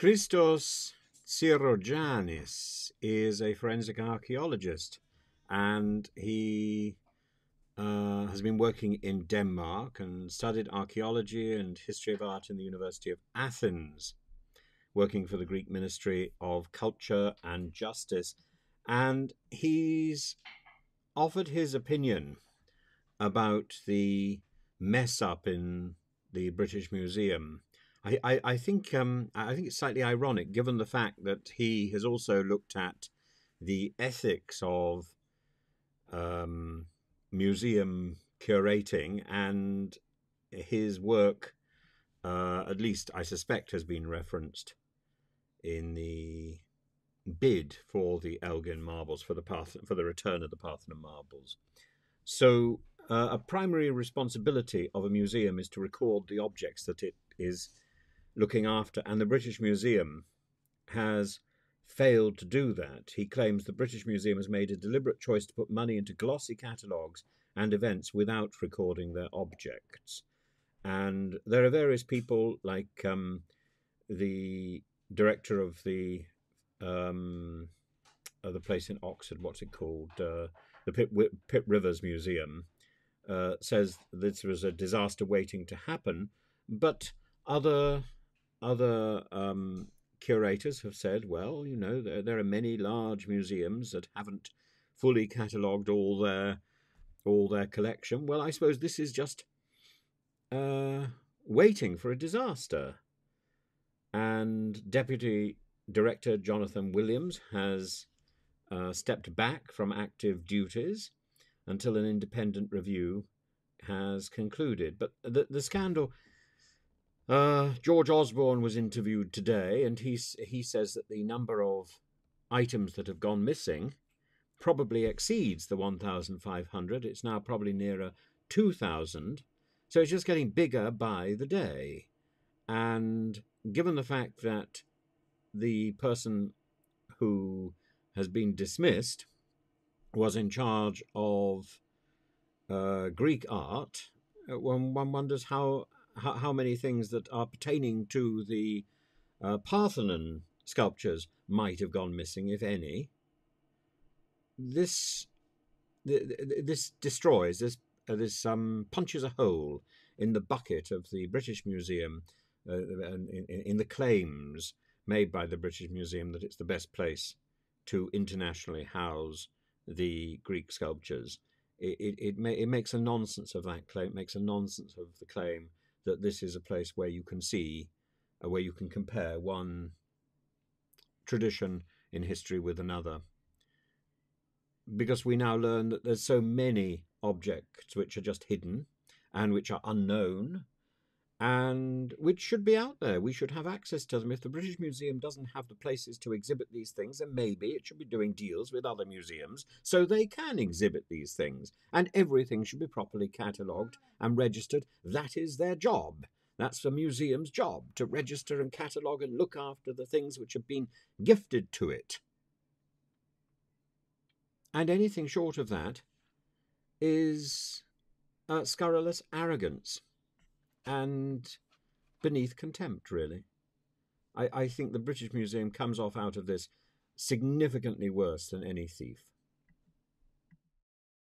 Christos Tsirogiannis is a forensic archaeologist, and he has been working in Denmark and studied archaeology and history of art in the University of Athens, working for the Greek Ministry of Culture and Justice. And he's offered his opinion about the mess up in the British Museum. I think it's slightly ironic, given the fact that he has also looked at the ethics of museum curating, and his work, at least I suspect, has been referenced in the bid for the Elgin Marbles, for the return of the Parthenon marbles. So a primary responsibility of a museum is to record the objects that it is looking after, and the British Museum has failed to do that. He claims the British Museum has made a deliberate choice to put money into glossy catalogues and events without recording their objects. And there are various people, like the director of the place in Oxford, what's it called? The Pitt Rivers Museum, says this was a disaster waiting to happen, but other curators have said, well, you know, there are many large museums that haven't fully catalogued all their collection. Well, I suppose this is just waiting for a disaster. And Deputy Director Jonathan Williams has stepped back from active duties until an independent review has concluded. But the scandal, George Osborne was interviewed today, and he says that the number of items that have gone missing probably exceeds the 1,500. It's now probably nearer 2,000. So it's just getting bigger by the day. And given the fact that the person who has been dismissed was in charge of Greek art, one wonders how many things that are pertaining to the Parthenon sculptures might have gone missing, if any. This destroys, this punches a hole in the bucket of the British Museum, in the claims made by the British Museum that it's the best place to internationally house the Greek sculptures. It makes a nonsense of that claim. It makes a nonsense of the claim that this is a place where you can see, where you can compare one tradition in history with another. Because we now learn that there's so many objects which are just hidden and which are unknown and which should be out there. We should have access to them. If the British Museum doesn't have the places to exhibit these things, then maybe it should be doing deals with other museums so they can exhibit these things. And everything should be properly catalogued and registered. That is their job. That's the museum's job, to register and catalogue and look after the things which have been gifted to it. And anything short of that is scurrilous arrogance and beneath contempt, really. I think the British Museum comes off out of this significantly worse than any thief.